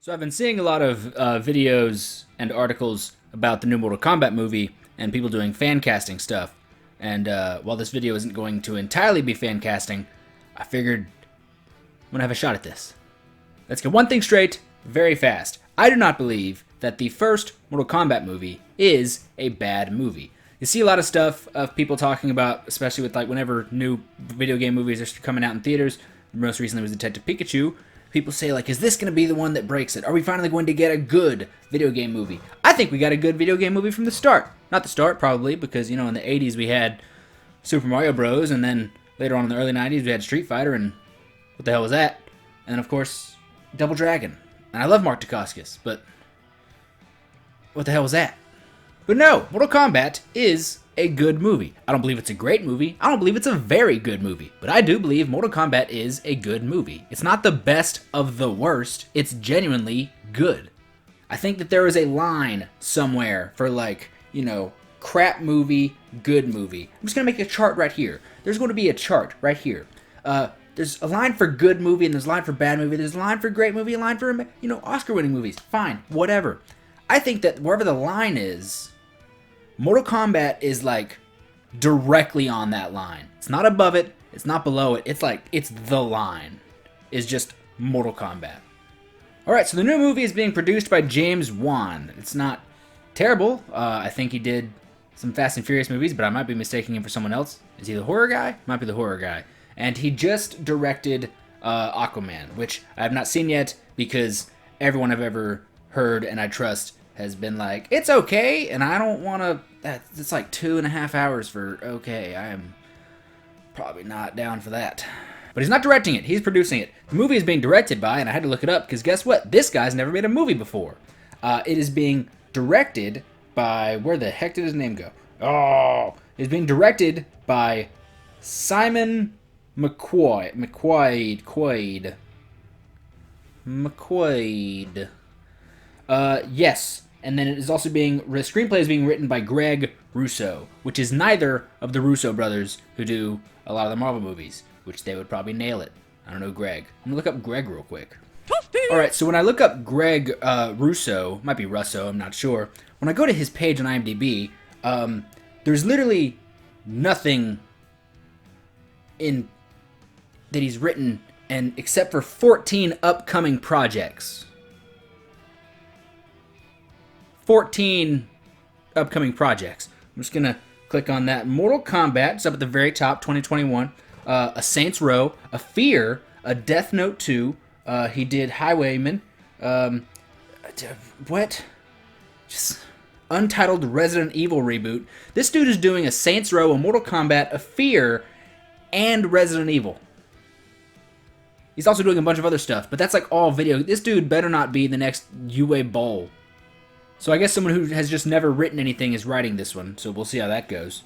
So I've been seeing a lot of videos and articles about the new Mortal Kombat movie and people doing fan casting stuff. And while this video isn't going to entirely be fan casting, I figured I'm going to have a shot at this. Let's get one thing straight very fast. I do not believe that the first Mortal Kombat movie is a bad movie. You see a lot of stuff of people talking about, especially with like whenever new video game movies are coming out in theaters. Most recently was Detective Pikachu. People say, like, is this going to be the one that breaks it? Are we finally going to get a good video game movie? I think we got a good video game movie from the start. Not the start, probably, because, you know, in the 80s we had Super Mario Bros. And then later on in the early 90s we had Street Fighter, and what the hell was that? And then, of course, Double Dragon. And I love Mark Dacascos, but what the hell was that? But no, Mortal Kombat is a good movie. I don't believe it's a great movie. I don't believe it's a very good movie. But I do believe Mortal Kombat is a good movie. It's not the best of the worst. It's genuinely good. I think that there is a line somewhere for, like, you know, crap movie, good movie. I'm just going to make a chart right here. There's going to be a chart right here. There's a line for good movie and there's a line for bad movie. There's a line for great movie, a line for, you know, Oscar-winning movies. Fine, whatever. I think that wherever the line is, Mortal Kombat is, like, directly on that line. It's not above it. It's not below it. It's like, it's the line. It's just Mortal Kombat. Alright, so the new movie is being produced by James Wan. It's not terrible. I think he did some Fast and Furious movies, but I might be mistaking him for someone else. Is he the horror guy? Might be the horror guy. And he just directed Aquaman, which I have not seen yet because everyone I've ever heard and I trust has been like, it's okay, and I don't want to. It's like 2.5 hours for okay. I am probably not down for that. But he's not directing it, he's producing it. The movie is being directed by, and I had to look it up, because guess what? This guy's never made a movie before. It is being directed by, where the heck did his name go? Oh! It's being directed by Simon McQuaid. Yes. And then it is also the screenplay is being written by Greg Russo, which is neither of the Russo brothers who do a lot of the Marvel movies, which they would probably nail it. I don't know Greg. I'm gonna look up Greg real quick. Alright, so when I look up Greg Russo, might be Russo, I'm not sure. When I go to his page on IMDb, there's literally nothing in that he's written, and except for 14 upcoming projects. 14 upcoming projects. I'm just gonna click on that. Mortal Kombat, it's up at the very top, 2021. A Saints Row, a Fear, a Death Note 2. He did Highwayman. What? Just untitled Resident Evil reboot. This dude is doing a Saints Row, a Mortal Kombat, a Fear, and Resident Evil. He's also doing a bunch of other stuff, but that's like all video. This dude better not be the next Uwe Boll. So I guess someone who has just never written anything is writing this one, so we'll see how that goes.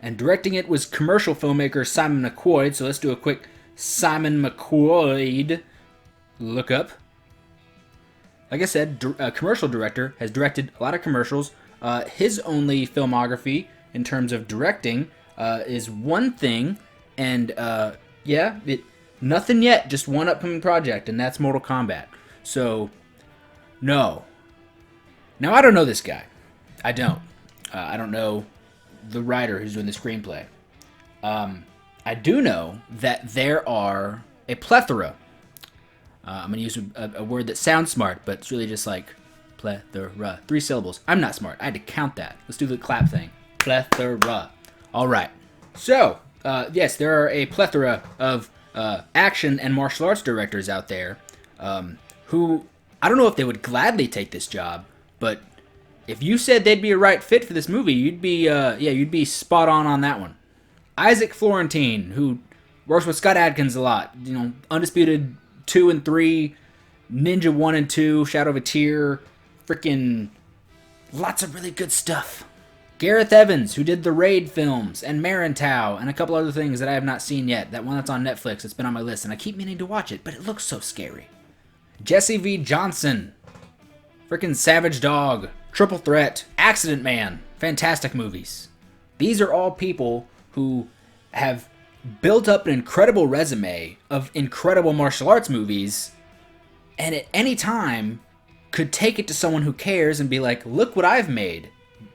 And directing it was commercial filmmaker Simon McQuaid, so let's do a quick Simon McQuaid look-up. Like I said, a commercial director, has directed a lot of commercials. His only filmography in terms of directing is one thing, and nothing yet, just one upcoming project, and that's Mortal Kombat. So, no. Now, I don't know this guy. I don't. I don't know the writer who's doing the screenplay. I do know that there are a plethora. I'm going to use a word that sounds smart, but it's really just like plethora. 3 syllables. I'm not smart. I had to count that. Let's do the clap thing. Plethora. All right. So, yes, there are a plethora of action and martial arts directors out there who, I don't know if they would gladly take this job, but if you said they'd be a right fit for this movie, you'd be spot on that one. Isaac Florentine, who works with Scott Adkins a lot, you know, Undisputed 2 and 3, Ninja 1 and 2, Shadow of a Tear, freaking lots of really good stuff. Gareth Evans, who did the Raid films, and Marintow, and a couple other things that I have not seen yet. That one that's on Netflix, it's been on my list, and I keep meaning to watch it, but it looks so scary. Jesse V. Johnson, freaking Savage Dog, Triple Threat, Accident Man, fantastic movies. These are all people who have built up an incredible resume of incredible martial arts movies and at any time could take it to someone who cares and be like, look what I've made.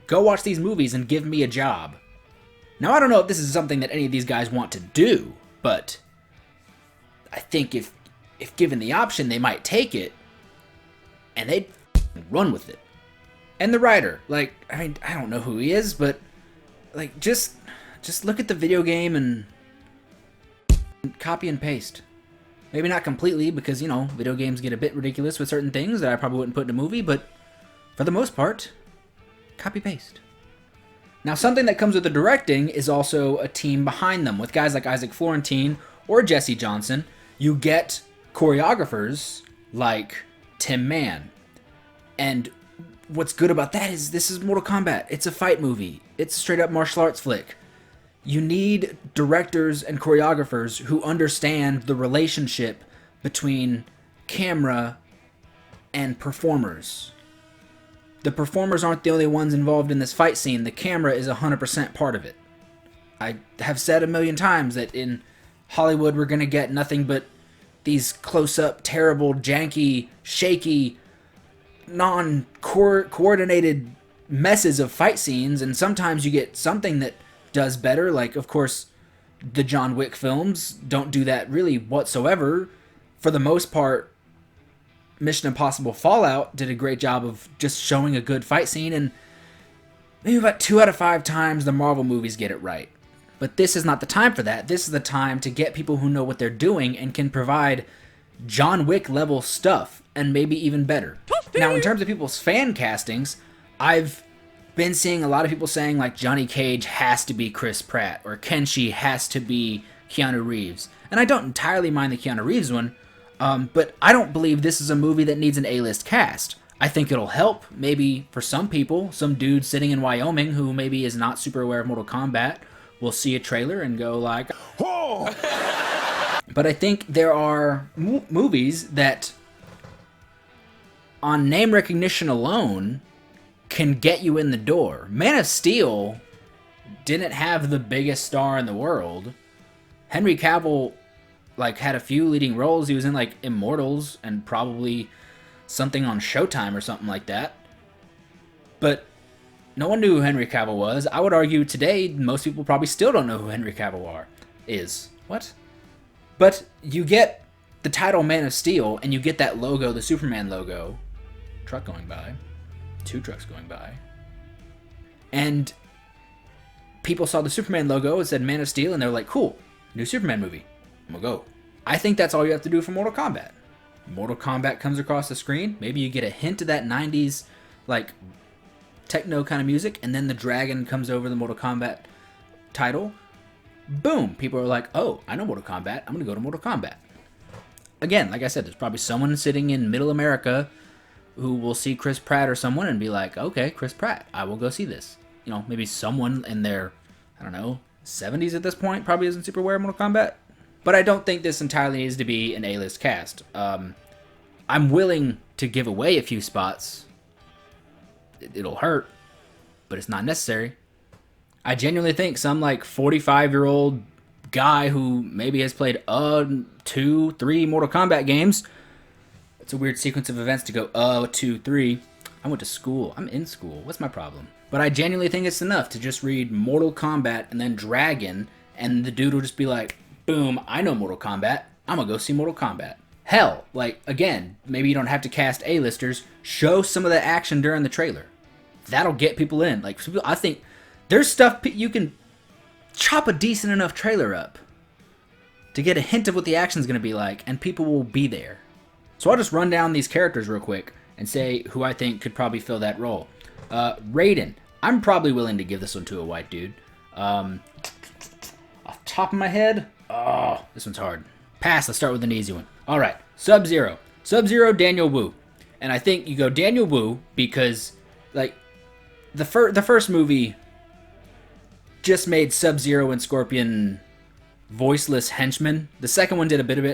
Go watch these movies and give me a job. Now, I don't know if this is something that any of these guys want to do, but I think if given the option, they might take it, and they'd run with it. And the writer, like, I mean, I don't know who he is, but, like, just look at the video game and copy and paste. Maybe not completely, because, you know, video games get a bit ridiculous with certain things that I probably wouldn't put in a movie, but for the most part, copy-paste. Now, something that comes with the directing is also a team behind them. With guys like Isaac Florentine or Jesse Johnson, you get choreographers like Tim Mann. And what's good about that is this is Mortal Kombat. It's a fight movie. It's a straight-up martial arts flick. You need directors and choreographers who understand the relationship between camera and performers. The performers aren't the only ones involved in this fight scene. The camera is 100% part of it. I have said a million times that in Hollywood we're going to get nothing but these close-up, terrible, janky, shaky, non-coordinated messes of fight scenes, and sometimes you get something that does better. Like, of course, the John Wick films don't do that really whatsoever. For the most part, Mission Impossible Fallout did a great job of just showing a good fight scene, and maybe about 2 out of 5 times the Marvel movies get it right. But this is not the time for that. This is the time to get people who know what they're doing and can provide John Wick level stuff, and maybe even better. Now, in terms of people's fan castings, I've been seeing a lot of people saying, like, Johnny Cage has to be Chris Pratt, or Kenshi has to be Keanu Reeves. And I don't entirely mind the Keanu Reeves one, but I don't believe this is a movie that needs an A-list cast. I think it'll help, maybe for some people, some dude sitting in Wyoming who maybe is not super aware of Mortal Kombat will see a trailer and go like, whoa! But I think there are movies that, on name recognition alone, can get you in the door. Man of Steel didn't have the biggest star in the world. Henry Cavill, like, had a few leading roles. He was in, like, Immortals and probably something on Showtime or something like that. But no one knew who Henry Cavill was. I would argue today most people probably still don't know who Henry Cavill is. What? But you get the title Man of Steel, and you get that logo, the Superman logo. Truck going by. 2 trucks going by. And people saw the Superman logo, it said Man of Steel, and they're like, cool, new Superman movie. I'm gonna go. I think that's all you have to do for Mortal Kombat. Mortal Kombat comes across the screen, maybe you get a hint of that 90s, like, techno kind of music, and then the dragon comes over the Mortal Kombat title. Boom! People are like, oh, I know Mortal Kombat, I'm gonna go to Mortal Kombat. Again, like I said, there's probably someone sitting in middle America who will see Chris Pratt or someone and be like, okay, Chris Pratt, I will go see this. You know, maybe someone in their, I don't know, 70s at this point probably isn't super aware of Mortal Kombat. But I don't think this entirely needs to be an A-list cast. I'm willing to give away a few spots. It'll hurt, but it's not necessary. I genuinely think some, like, 45-year-old guy who maybe has played 2, 3 Mortal Kombat games. It's a weird sequence of events to go 2, 3. I went to school. I'm in school. What's my problem? But I genuinely think it's enough to just read Mortal Kombat and then Dragon, and the dude will just be like, boom, I know Mortal Kombat. I'm gonna go see Mortal Kombat. Hell, like, again, maybe you don't have to cast A-listers. Show some of the action during the trailer. That'll get people in. Like, I think there's stuff you can chop a decent enough trailer up to get a hint of what the action's gonna be like, and people will be there. So I'll just run down these characters real quick and say who I think could probably fill that role. Raiden. I'm probably willing to give this one to a white dude. Off the top of my head, oh, this one's hard. Pass, let's start with an easy one. All right, Sub-Zero. Sub-Zero, Daniel Wu. And I think you go Daniel Wu because, like, the first movie just made Sub-Zero and Scorpion voiceless henchmen. The second one did a bit of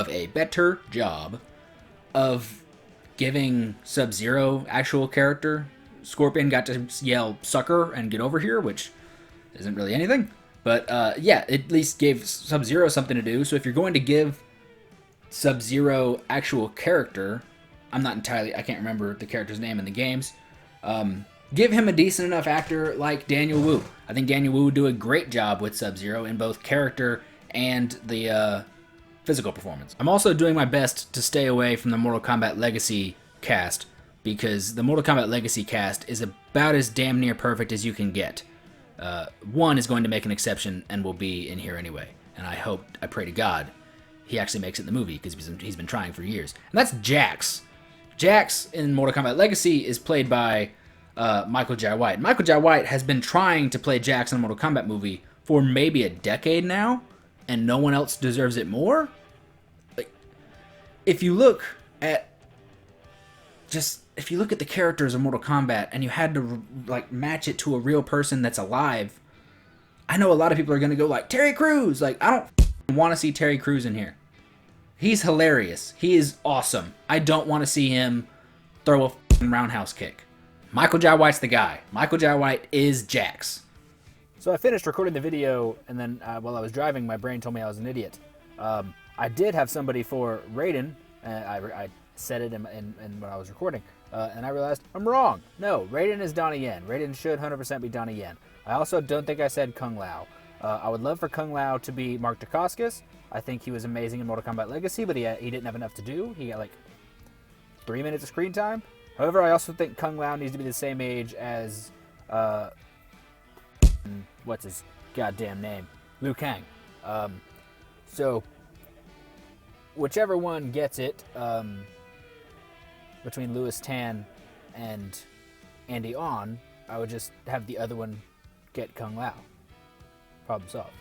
a better job of giving Sub-Zero actual character. Scorpion got to yell sucker and get over here, which isn't really anything. But yeah, it at least gave Sub-Zero something to do. So if you're going to give Sub-Zero actual character, I can't remember the character's name in the games. Give him a decent enough actor like Daniel Wu. I think Daniel Wu would do a great job with Sub-Zero in both character and the physical performance. I'm also doing my best to stay away from the Mortal Kombat Legacy cast, because the Mortal Kombat Legacy cast is about as damn near perfect as you can get. One is going to make an exception and will be in here anyway, and I pray to God he actually makes it in the movie, because he's been trying for years. And that's Jax. Jax in Mortal Kombat Legacy is played by Michael Jai White. Michael Jai White has been trying to play Jax in a Mortal Kombat movie for maybe a decade now, and no one else deserves it more. Like, if you look at the characters of Mortal Kombat and you had to like match it to a real person that's alive, I know a lot of people are gonna go like Terry Crews. Like, I don't want to see Terry Crews in here. He's hilarious. He is awesome. I don't want to see him throw a roundhouse kick. Michael Jai White's the guy. Michael Jai White is Jax. So I finished recording the video, and then while I was driving, my brain told me I was an idiot. I did have somebody for Raiden, and I said it in when I was recording, and I realized I'm wrong. No, Raiden is Donnie Yen. Raiden should 100% be Donnie Yen. I also don't think I said Kung Lao. I would love for Kung Lao to be Mark Dacascos. I think he was amazing in Mortal Kombat Legacy, but he didn't have enough to do. He got like 3 minutes of screen time. However, I also think Kung Lao needs to be the same age as, what's his goddamn name? Liu Kang. So, whichever one gets it, between Louis Tan and Andy On, I would just have the other one get Kung Lao. Problem solved.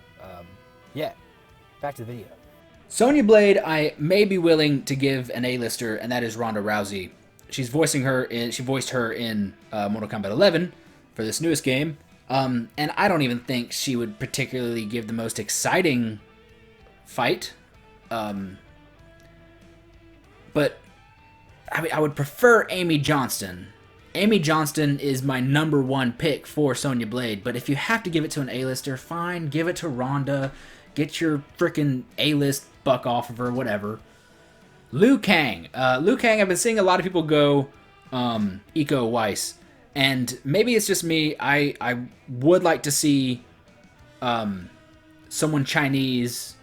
Yeah, back to the video. Sonya Blade, I may be willing to give an A-lister, and that is Ronda Rousey. She voiced her in Mortal Kombat 11 for this newest game, and I don't even think she would particularly give the most exciting fight. But I would prefer Amy Johnston. Amy Johnston is my #1 pick for Sonya Blade, but if you have to give it to an A-lister, fine, give it to Ronda. Get your frickin' A-list buck off of her, whatever. Liu Kang. Liu Kang, I've been seeing a lot of people go Iko Uwais, and maybe it's just me. I would like to see someone Chinese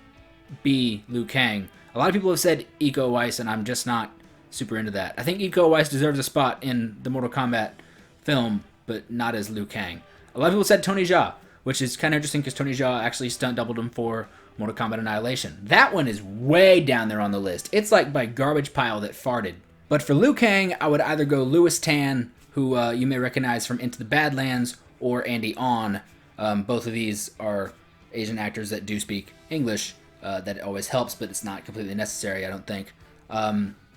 be Liu Kang. A lot of people have said Iko Uwais, and I'm just not super into that. I think Iko Uwais deserves a spot in the Mortal Kombat film, but not as Liu Kang. A lot of people said Tony Jaa, which is kind of interesting because Tony Jaa actually stunt doubled him for Mortal Kombat Annihilation. That one is way down there on the list. It's like by garbage pile that farted. But for Liu Kang, I would either go Louis Tan, who you may recognize from Into the Badlands, or Andy On. Both of these are Asian actors that do speak English. That always helps, but it's not completely necessary, I don't think.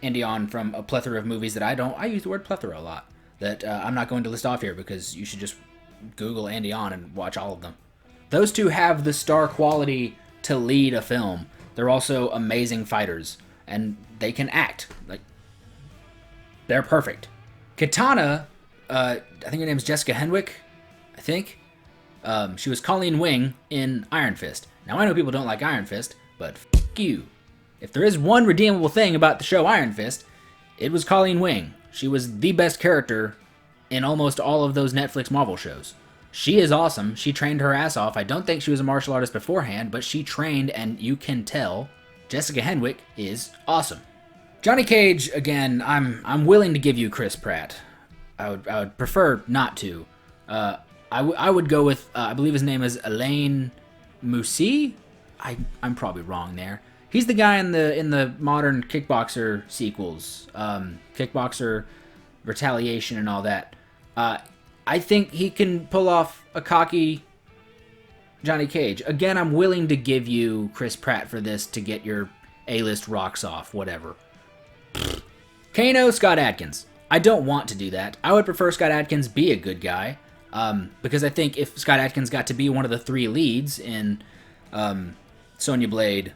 Andy On from a plethora of movies that I use the word plethora a lot, that I'm not going to list off here because you should just Google Andy On and watch all of them. Those two have the star quality to lead a film. They're also amazing fighters, and they can act. Like, they're perfect. Katana, I think her name's Jessica Henwick, I think. She was Colleen Wing in Iron Fist. Now, I know people don't like Iron Fist, but f*** you. If there is one redeemable thing about the show Iron Fist, it was Colleen Wing. She was the best character in almost all of those Netflix Marvel shows. She is awesome. She trained her ass off. I don't think she was a martial artist beforehand, but she trained, and you can tell Jessica Henwick is awesome. Johnny Cage, again, I'm willing to give you Chris Pratt. I would prefer not to. I would go with, I believe his name is Alain Moussi. I'm probably wrong there. He's the guy in the modern Kickboxer sequels, Kickboxer, Retaliation, and all that. I think he can pull off a cocky Johnny Cage. Again, I'm willing to give you Chris Pratt for this to get your A-list rocks off, whatever. Kano, Scott Adkins. I don't want to do that. I would prefer Scott Adkins be a good guy, because I think if Scott Adkins got to be one of the 3 leads in Sonya Blade,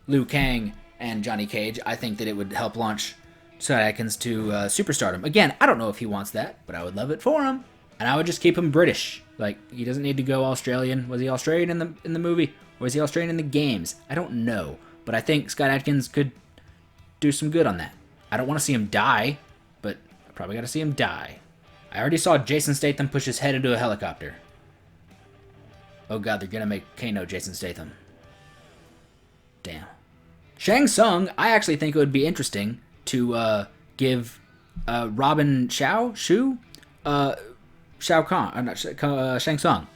Liu Kang, and Johnny Cage, I think that it would help launch Scott Adkins to superstardom. Again, I don't know if he wants that, but I would love it for him. And I would just keep him British. Like, he doesn't need to go Australian. Was he Australian in the movie? Or was he Australian in the games? I don't know. But I think Scott Adkins could do some good on that. I don't want to see him die, but I probably got to see him die. I already saw Jason Statham push his head into a helicopter. Oh god, they're gonna make Kano Jason Statham. Damn. Shang Tsung, I actually think it would be interesting to give Robin Shao Kahn. I'm not Shang Tsung.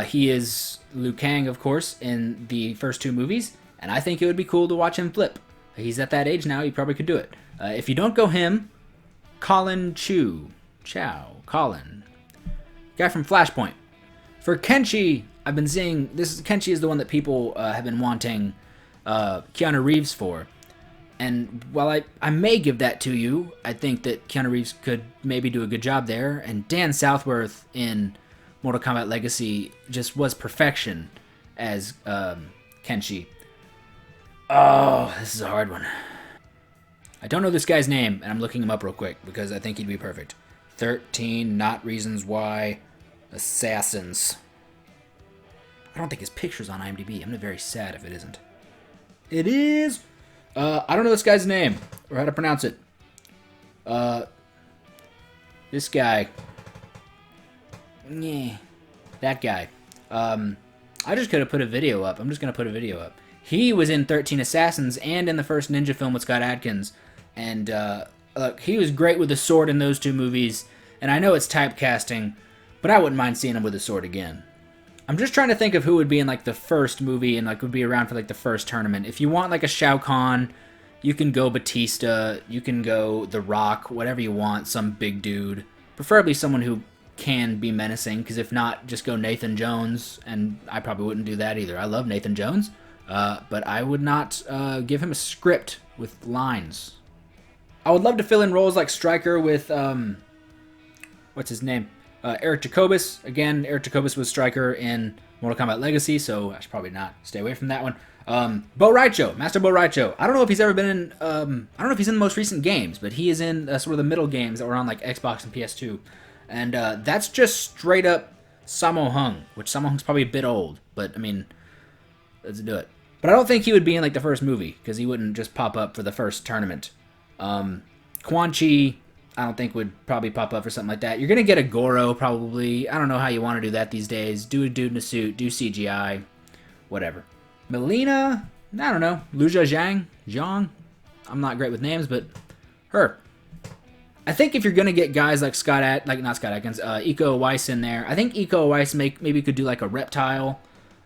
He is Liu Kang, of course, in the first two movies, and I think it would be cool to watch him flip. He's at that age now; he probably could do it. If you don't go him, Colin Colin, guy from Flashpoint. For Kenshi, I've been seeing Kenshi is the one that people have been wanting Keanu Reeves for. And while I may give that to you, I think that Keanu Reeves could maybe do a good job there. And Dan Southworth in Mortal Kombat Legacy just was perfection as Kenshi. Oh, this is a hard one. I don't know this guy's name, and I'm looking him up real quick because I think he'd be perfect. 13 Not Reasons Why Assassins. I don't think his picture's on IMDb. I'm very sad if it isn't. It is! I don't know this guy's name, or how to pronounce it. This guy. Yeah, that guy. I just could have put a video up. I'm just going to put a video up. He was in 13 Assassins and in the first Ninja film with Scott Adkins. And, look, he was great with a sword in those two movies. And I know it's typecasting, but I wouldn't mind seeing him with a sword again. I'm just trying to think of who would be in, like, the first movie and, like, would be around for, like, the first tournament. If you want, like, a Shao Kahn, you can go Batista, you can go The Rock, whatever you want, some big dude. Preferably someone who can be menacing, because if not, just go Nathan Jones, and I probably wouldn't do that either. I love Nathan Jones, but I would not give him a script with lines. I would love to fill in roles like Stryker with, what's his name? Eric Jacobus. Again, Eric Jacobus was Stryker in Mortal Kombat Legacy, so I should probably not stay away from that one. Bo Raicho, Master Bo Raicho. I don't know if he's ever been in, I don't know if he's in the most recent games, but he is in sort of the middle games that were on like Xbox and PS2. And that's just straight up Sammo Hung, which Sammo Hung's probably a bit old, but I mean, let's do it. But I don't think he would be in like the first movie, because he wouldn't just pop up for the first tournament. Quan Chi, I don't think would probably pop up for something like that. You're going to get a Goro, probably. I don't know how you want to do that these days. Do a dude in a suit, do CGI, whatever. Melina, I don't know. Luja Zhang? I'm not great with names, but her. I think if you're going to get guys like not Scott Atkins, Iko Uwais in there, I think Iko Uwais maybe could do like a reptile.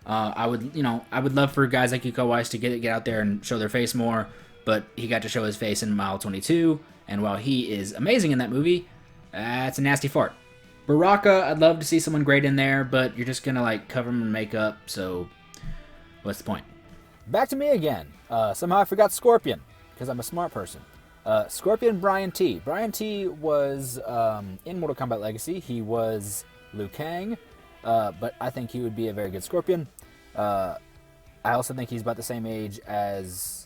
I would love for guys like Iko Uwais to get out there and show their face more, but he got to show his face in Mile 22. And while he is amazing in that movie, it's a nasty fart. Baraka, I'd love to see someone great in there, but you're just going to like cover him in makeup, so what's the point? Back to me again. Somehow I forgot Scorpion, because I'm a smart person. Scorpion Brian T. Brian T was in Mortal Kombat Legacy. He was Liu Kang, but I think he would be a very good Scorpion. I also think he's about the same age as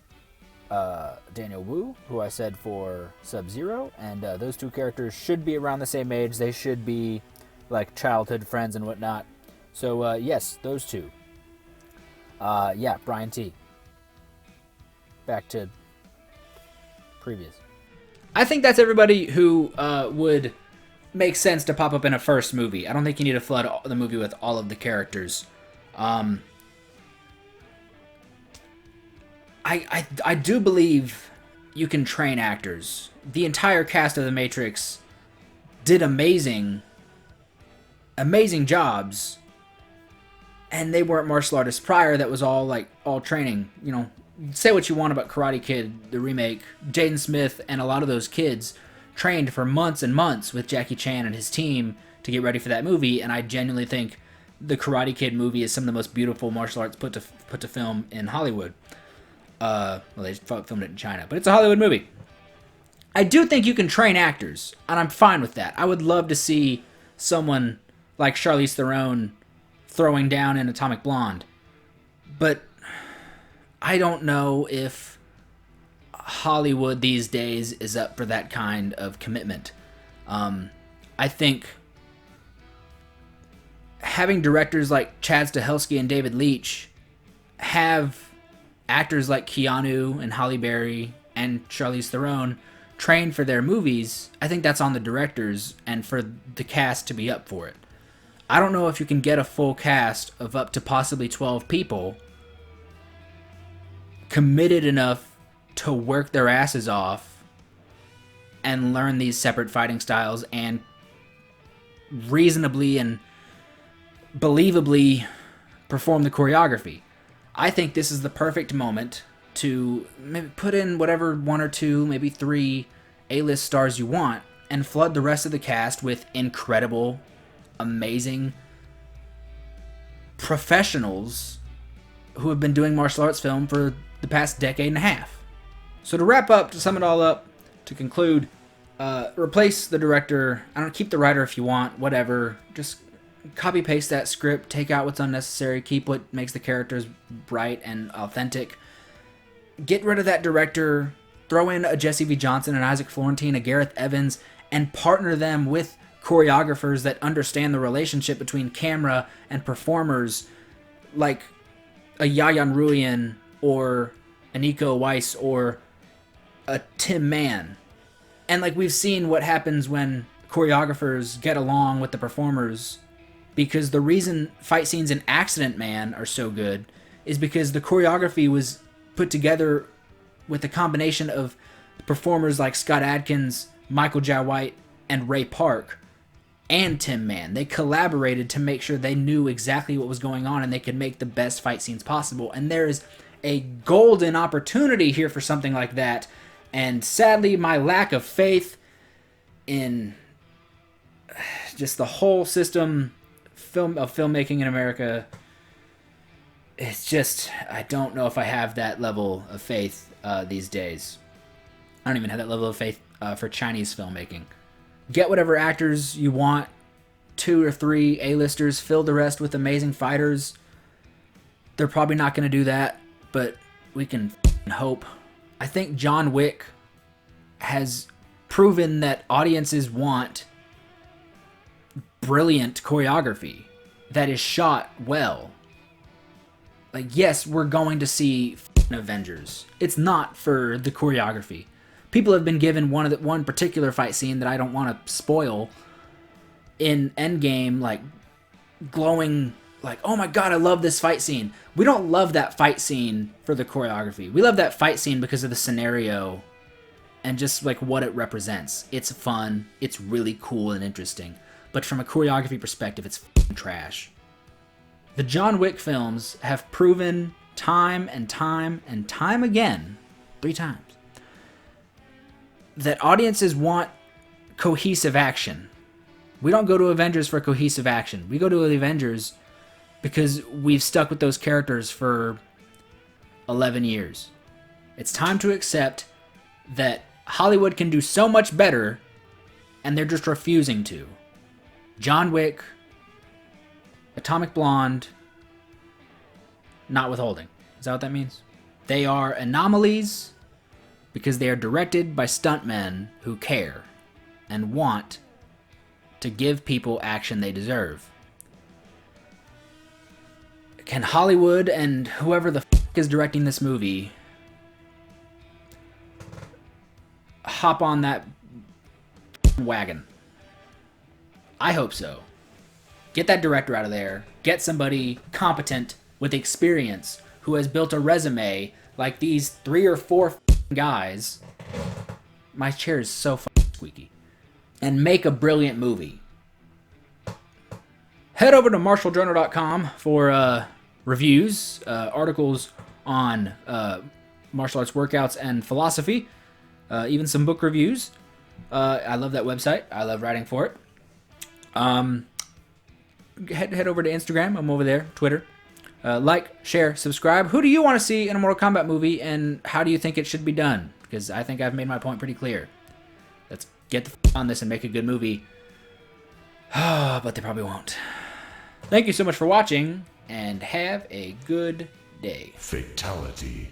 Daniel Wu, who I said for Sub-Zero, and those two characters should be around the same age. They should be like childhood friends and whatnot. So yes, those two. Yeah, Brian T. Back to previous. I think that's everybody who would make sense to pop up in a first movie. I don't think you need to flood the movie with all of the characters. I do believe you can train actors. The entire cast of The Matrix did amazing jobs, and they weren't martial artists prior. That was all training. You know, say what you want about Karate Kid, the remake. Jaden Smith and a lot of those kids trained for months and months with Jackie Chan and his team to get ready for that movie, and I genuinely think the Karate Kid movie is some of the most beautiful martial arts put to film in Hollywood. Well, they filmed it in China, but it's a Hollywood movie. I do think you can train actors, and I'm fine with that. I would love to see someone like Charlize Theron throwing down in Atomic Blonde, but I don't know if Hollywood these days is up for that kind of commitment. I think having directors like Chad Stahelski and David Leitch have actors like Keanu and Halle Berry and Charlize Theron train for their movies, I think that's on the directors and for the cast to be up for it. I don't know if you can get a full cast of up to possibly 12 people committed enough to work their asses off and learn these separate fighting styles and reasonably and believably perform the choreography. I think this is the perfect moment to maybe put in whatever 1 or 2, maybe 3 A-list stars you want and flood the rest of the cast with incredible, amazing professionals who have been doing martial arts film for the past decade and a half. So to wrap up, to sum it all up, to conclude, replace the director. I don't keep the writer if you want, whatever. Just copy paste that script, take out what's unnecessary, keep what makes the characters bright and authentic. Get rid of that director, throw in a Jesse V. Johnson, an Isaac Florentine, a Gareth Evans, and partner them with choreographers that understand the relationship between camera and performers, like a Yayan Ruyan or a Nico Weiss or a Tim Mann. And like we've seen what happens when choreographers get along with the performers, because the reason fight scenes in Accident Man are so good is because the choreography was put together with a combination of performers like Scott Adkins, Michael Jai White, and Ray Park, and Tim Mann. They collaborated to make sure they knew exactly what was going on and they could make the best fight scenes possible. And there is a golden opportunity here for something like that. And sadly, my lack of faith in just the whole system of filmmaking in America, it's just, I don't know if I have that level of faith these days. I don't even have that level of faith for Chinese filmmaking. Get whatever actors you want, 2 or 3 A-listers, fill the rest with amazing fighters. They're probably not going to do that, but we can hope. I think John Wick has proven that audiences want brilliant choreography that is shot well. Like, yes, we're going to see Avengers. It's not for the choreography. People have been given one particular fight scene that I don't want to spoil in Endgame, like glowing, like, oh my god, I love this fight scene. We don't love that fight scene for the choreography. We love that fight scene because of the scenario and just like what it represents. It's fun, it's really cool and interesting. But from a choreography perspective, it's trash. The John Wick films have proven time and time and time again, 3 times, that audiences want cohesive action. We don't go to Avengers for cohesive action. We go to the Avengers because we've stuck with those characters for 11 years. It's time to accept that Hollywood can do so much better, and they're just refusing to. John Wick, Atomic Blonde, not withholding. Is that what that means? They are anomalies because they are directed by stuntmen who care and want to give people action they deserve. Can Hollywood and whoever the f*** is directing this movie hop on that wagon? I hope so. Get that director out of there. Get somebody competent with experience who has built a resume like these 3 or 4 guys. My chair is so squeaky. And make a brilliant movie. Head over to martialjournal.com for reviews, articles on martial arts workouts and philosophy, even some book reviews. I love that website. I love writing for it. Head over to Instagram. I'm over there. Twitter. Like, share, subscribe. Who do you want to see in a Mortal Kombat movie, and how do you think it should be done? Because I think I've made my point pretty clear. Let's get the on this and make a good movie. But they probably won't. Thank you so much for watching, and have a good day. Fatality.